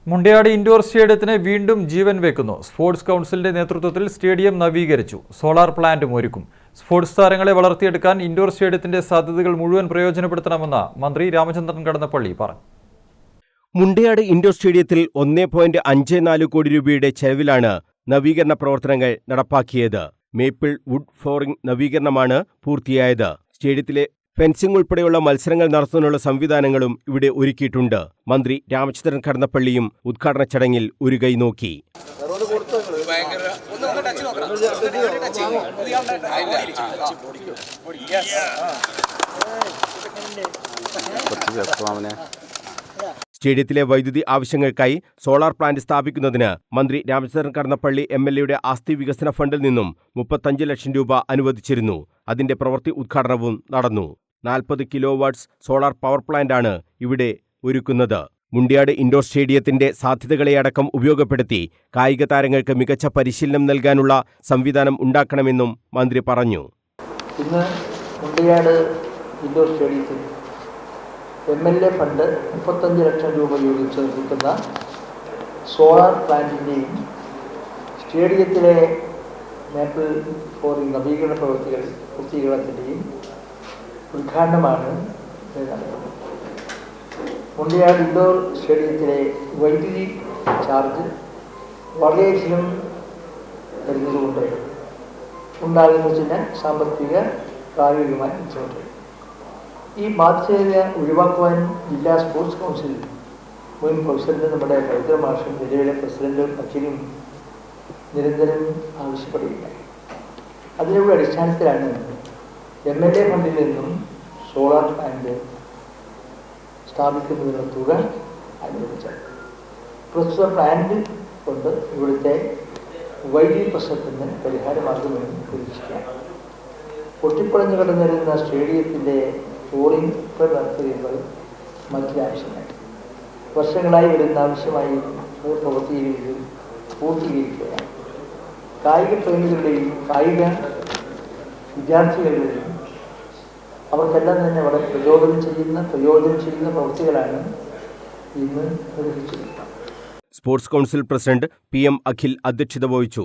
Mundayad indoor സ്റ്റേഡിയത്തിന് വീണ്ടും ജീവൻ വെക്കുന്നു. Sports കൗൺസിലിന്റെ നേതൃത്വത്തിൽ സ്റ്റേഡിയം നവീകരിച്ചു. സോളാർ പ്ലാന്റും ഒരുക്കും. സ്പോർട്സ് താരങ്ങളെ വളർത്തിയെടുക്കാൻ ഇൻഡോർ സ്റ്റേഡിയത്തിന്റെ സാധ്യതകൾ മുഴുവൻ പ്രയോജനപ്പെടുത്തണമെന്ന് മന്ത്രി രാമചന്ദ്രൻ കടന്നപ്പള്ളി പറഞ്ഞു. മുണ്ടയാട് ഇൻഡോർ സ്റ്റേഡിയത്തിൽ 1.54 കോടി രൂപയുടെ ചെലവിലാണ് നവീകരണ പ്രവർത്തനങ്ങൾ നടപ്പാക്കിയത്. മേപ്പിൾ വുഡ് ഫ്ലോറിംഗ് നവീകരണമാണ് പൂർത്തിയായത്. സ്റ്റേഡിയത്തിലെ ഫെൻസിംഗ് ഉൾപ്പെടെയുള്ള മത്സരങ്ങൾ നടത്തുന്നതിനുള്ള സംവിധാനങ്ങളും ഇവിടെ ഒരുക്കിയിട്ടുണ്ട്. മന്ത്രി രാമചന്ദ്രൻ കടന്നപ്പള്ളിയും ഉദ്ഘാടന ചടങ്ങിൽ ഒരു കൈ നോക്കി. സ്റ്റേഡിയത്തിലെ വൈദ്യുതി ആവശ്യങ്ങൾക്കായി സോളാർ പ്ലാന്റ് സ്ഥാപിക്കുന്നതിന് മന്ത്രി രാമചന്ദ്രൻ കടന്നപ്പള്ളി MLAയുടെ ആസ്തി വികസന ഫണ്ടിൽ നിന്നും 35 ലക്ഷം രൂപ അനുവദിച്ചിരുന്നു. അതിന്റെ പ്രവൃത്തി ഉദ്ഘാടനവും നടന്നു. 40 കിലോവാട്ട്സ് സോളാർ പവർ പ്ലാന്റാണ് ഇവിടെ ഒരുക്കുന്നത്. മുണ്ടയാട് ഇൻഡോർ സ്റ്റേഡിയത്തിന്റെ സാധ്യതകളെയടക്കം ഉപയോഗപ്പെടുത്തി കായിക താരങ്ങൾക്ക് മികച്ച പരിശീലനം നൽകാനുള്ള സംവിധാനം ഉണ്ടാക്കണമെന്നും മന്ത്രി പറഞ്ഞു. ഇന്ന് മുണ്ടയാട് ഇൻഡോർ സ്റ്റേഡിയത്തിൽ MLA ഫണ്ട് 35 ലക്ഷം രൂപ ഉപയോഗിച്ച് നിർമ്മിക്കുന്ന സോളാർ പ്ലാന്റിൻ്റെയും സ്റ്റേഡിയത്തിലെ മേപ്പിൾ ഫ്ലോറിംഗ് നവീകരണ പൂർത്തീകരണത്തിൻ്റെയും ഉദ്ഘാടനമാണ് നടക്കുന്നത്. മുണ്ടയാട് ഇൻഡോർ സ്റ്റേഡിയത്തിലെ വൈദ്യുതി ചാർജ് വളരെയധികം വരുന്നതുകൊണ്ട് ഉണ്ടാകുന്ന ചില സാമ്പത്തിക പ്രായോഗികമായ ബുദ്ധിമുട്ട്. ഈ ബാധ്യത ഒഴിവാക്കുവാൻ ജില്ലാ സ്പോർട്സ് കൗൺസിൽ മുൻ പ്രസിഡന്റ് നമ്മുടെ പവിത്ര മാഷും ജില്ലയിലെ പ്രസിഡന്റും അച്ഛനും നിരന്തരം ആവശ്യപ്പെടുകയുണ്ടായി. അതിനുള്ള അടിസ്ഥാനത്തിലാണ് MLA ഫണ്ടിൽ നിന്നും സോളാർ പ്ലാന്റ് സ്ഥാപിക്കുന്നതിനുള്ള തുക അനുവദിച്ചത്. പ്രസ്തുത പ്ലാന്റ് കൊണ്ട് ഇവിടുത്തെ വൈദ്യുതി പ്രശ്നത്തിന് പരിഹാരമാകുമെന്ന് പ്രതീക്ഷിക്കാം. പൊട്ടിപ്പൊളിഞ്ഞു കിടന്നിരുന്ന സ്റ്റേഡിയത്തിൻ്റെ ഫ്ലോറിംഗ് നടത്തുന്നത് മറ്റൊരാവശ്യമായി വർഷങ്ങളായി വരുന്ന ആവശ്യമായി പൂർത്തീകരിക്കുകയാണ്. കായിക പ്രേമികളുടെയും കായിക വിദ്യാർത്ഥികളുടെയും അവർക്കെല്ലാം തന്നെ വളരെ പ്രയോജനം ചെയ്യുന്ന പ്രവൃത്തികളാണ് ഇന്ന് നിർവഹിച്ചിരിക്കുന്നത്. Sports council president PM Akhil അധ്യക്ഷത വഹിച്ചു.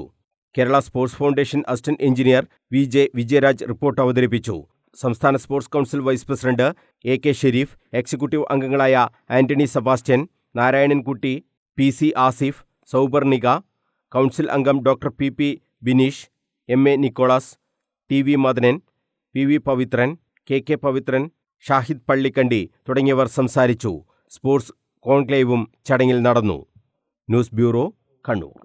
Kerala sports foundation assistant engineer VJ Vijayaraj report അവതരിപ്പിച്ചു. സംസ്ഥാന sports council vice president AK Sherif, executive അംഗങ്ങളായ ആന്റണി സെബാസ്റ്റ്യൻ, നാരായണൻകുട്ടി, PC ആസിഫ്, സൗപർണിക, കൗൺസിൽ അംഗം doctor PP Bineesh, MA Nicholas, TV Madanan, PV Pavithran, KK Pavithran, Shahid Pallikkandi തുടങ്ങിയവർ സംസാരിച്ചു. സ്പോർട്സ് കോൺക്ലേവും ചടങ്ങിൽ നടന്നു. News bureau, Kannur.